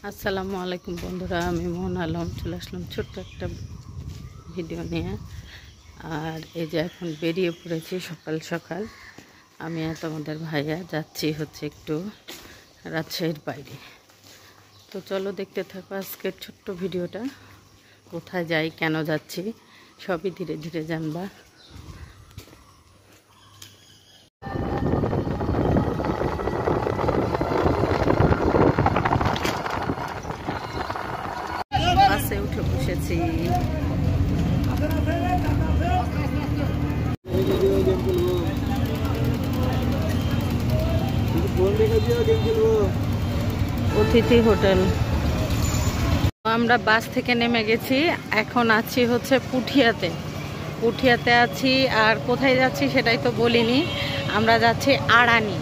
আসসালামু আলাইকুম বন্ধুরা, আমি মোহন আলম চলে আসলাম ছোট্ট একটা ভিডিও নিয়ে। আর এই যে এখন বেরিয়ে পড়েছি সকাল সকাল। আমি আর তোমাদের ভাইয়া যাচ্ছি হচ্ছে একটু রাজশাহীর বাইরে। তো চলো দেখতে থাকো আজকের ছোট্ট ভিডিওটা। কোথায় যাই, কেন যাচ্ছি, সবই ধীরে ধীরে জানবা। বাসে উঠে বসেছি। অতিথি হোটেল। আমরা বাস থেকে নেমে গেছি, এখন আছি হচ্ছে পুঠিয়াতে আছি। আর কোথায় যাচ্ছি সেটাই তো বলিনি। আমরা যাচ্ছি আড়ানি।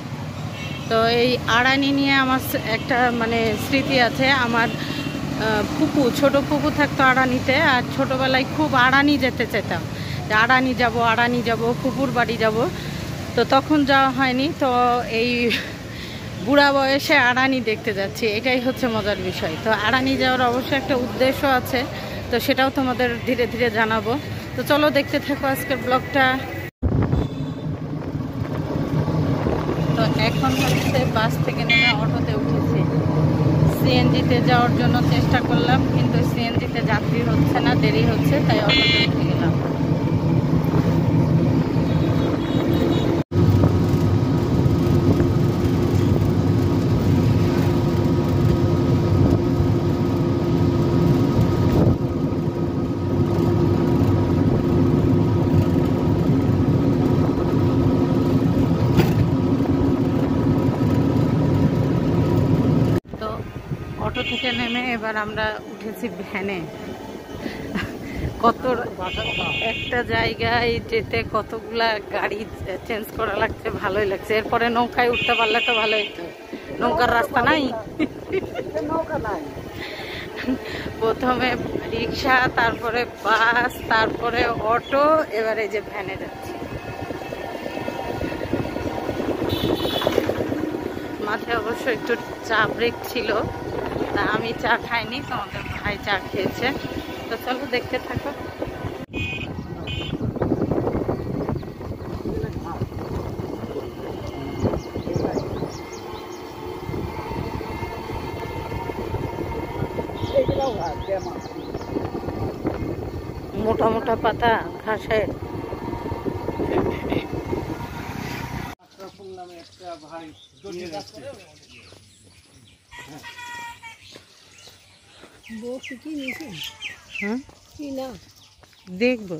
তো এই আড়ানি নিয়ে আমার একটা স্মৃতি আছে। আমার ছোট ফুপু থাকতো আড়ানিতে, আর ছোটোবেলায় খুব আড়ানি যেতে চাইতাম, যে আড়ানি যাব ফুপুর বাড়ি যাব। তো তখন যাওয়া হয়নি। তো এই বুড়া বয়সে আড়ানি দেখতে যাচ্ছি, এটাই হচ্ছে মজার বিষয়। তো আড়ানি যাওয়ার অবশ্যই একটা উদ্দেশ্য আছে, তো সেটাও তোমাদের ধীরে ধীরে জানাবো। তো চলো দেখতে থাকো আজকের ব্লগটা। তো এখন হচ্ছে বাস থেকে নেমে অটোতে উঠেছি। সিএনজিতে যাওয়ার জন্য চেষ্টা করলাম, কিন্তু সিএনজিতে যাত্রী হচ্ছে না, দেরি হচ্ছে, তাই অটোতে উঠে গেলাম। তো অটো থেকে নেমে এবার আমরা উঠেছি ভ্যানে। একটা জায়গায় যেতে কতগুলা গাড়ি চেঞ্জ করা লাগছে, ভালোই লাগছে। এরপরে নৌকায় উঠতে পারলে তো ভালোই হতো। নৌকার রাস্তা নাই। প্রথমে রিক্সা, তারপরে বাস, তারপরে অটো, এবারে যে ভ্যানে যাচ্ছি। মাথায় অবশ্য একটু চা ব্রেক ছিল, তা আমি চা খাইনি, তোমাদের ভাই চা খেয়েছে। তো চলো দেখতে থাকো। মোটা মোটা পাতা ঘাসের। দেখবো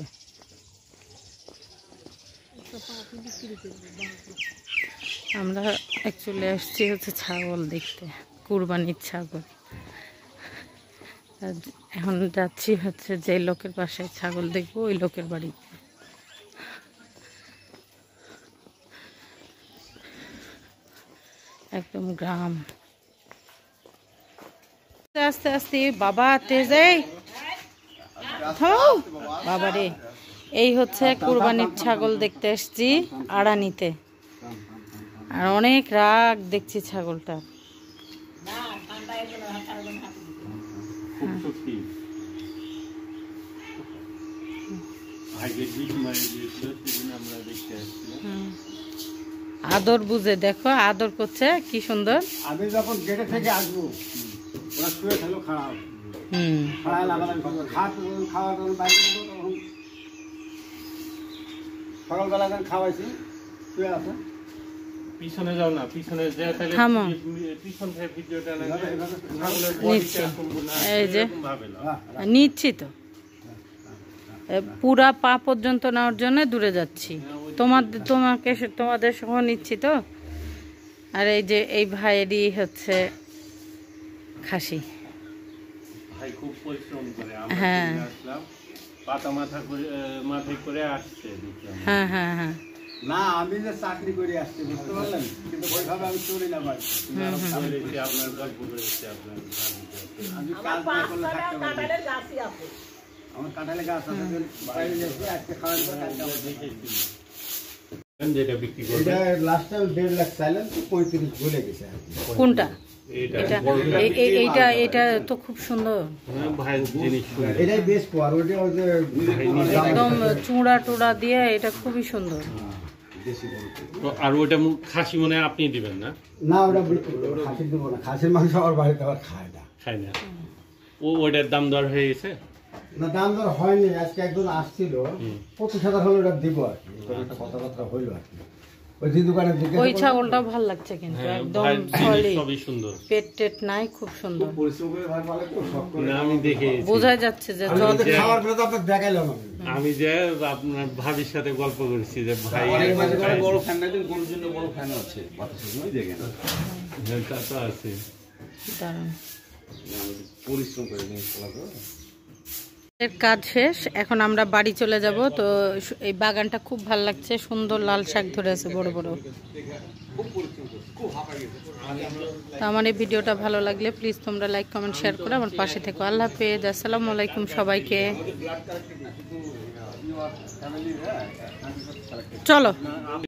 আমরা অ্যাকচুয়ালি আসছি হচ্ছে ছাগল দেখতে, কুরবানির ছাগল। এখন যাচ্ছি হচ্ছে যে লোকের বাসায় ছাগল দেখবো, ওই লোকের বাড়িতে। একদম গ্রাম। আস্তে আস্তে বাবা তেজে বাবা রে। এই হচ্ছে কুরবানির ছাগল দেখতে এসছি আড়ানিতে। আর অনেক রাগ দেখছি ছাগলটা। আদর বুঝে দেখো, আদর করছে কি সুন্দর। আমি যখন গেটে থেকে আসবো ওরা শুয়ে খেলো খারাপ। সকালবেলা যখন খাওয়াইছি শুয়ে আছে। পিছনে যাও না, পিছনে যে তাহলে পিছন থেকে ভিডিওটা এই যে নিচ্ছি তো, পুরা পা পর্যন্ত নেওয়ার জন্য দূরে যাচ্ছি। তোমাদের সহ নিচ্ছি তো। আর এই যে এই ভাইয়েরই হচ্ছে খাসি। ভাই খুব পরিশ্রম করে। হ্যাঁ পাতা মাথায় করে আসছে। হ্যাঁ হ্যাঁ হ্যাঁ। না আমি যে চাকরি করে আসছি বুঝতে পারলেন, কিন্তু ওইভাবে আমি চলি না ভাই। আপনার গল্প করেছে আপনার আমি কাজ না করলে থাকতে পারি। আমার কাঁঠালের গাছ আছে, বাইরে যাচ্ছি আজকে খাওয়ার পর কালকে আবার দেখেছি। যেটা বিক্রি করবে এটা লাস্ট টাইম 1.5 লাখ চাইলেন, তো 35 ভুলে গেছে। কোনটা? এটা এইটা এটা তো খুব সুন্দর, ভাইয়ের জিনিস সুন্দর। এটাই বেশ পর ওটা ওই যে একদম চূড়া টুড়া দিয়ে, এটা খুবই সুন্দর। তো আর ওইটা খাসি মনে হয় আপনি দিবেন না? না ওটা খাসি দেবো না, খাসির মাংস আমার বাড়িতে আবার খায় না। খাই না। ওইটার দাম দর হয়ে গেছে? না দাম দর হয়নি, আজকে একজন আসছিল 25,000 হলে ওটা দিব আর কি, একটা কথাবার্তা হইলো আর কি। ওই যে দোকানের দিকে ওই ছাগলটা ভালো লাগছে কিন্তু একদম সলিড, সবই সুন্দর, পেট টেট নাই, খুব সুন্দর। পরিশ্রম করে ভাই ভালো তো সব করে আমি দেখে বোঝা যাচ্ছে যে খাওয়ার পরে তো আপনাকে দেখাইলাম আমি যে আপনার ভাবির সাথে গল্প করেছি যে ভাই বড় ফ্যান একজন গরুর জন্য বড় ফ্যান আছে বাতাসের জন্য দেখেন তা তো আছে। দারুণ। পরিশ্রম করে জিনিসগুলো তো এর কাজ শেষ, এখন আমরা বাড়ি চলে যাব। তো এই বাগানটা খুব ভালো লাগছে, সুন্দর লাল শাক ধরে আছে বড় বড়। তো আমার এই ভিডিওটা ভালো লাগলে প্লিজ তোমরা লাইক কমেন্ট শেয়ার করে আমার পাশে থেকো। আল্লাহ হাফেজ, আসসালামু আলাইকুম সবাইকে। চলো।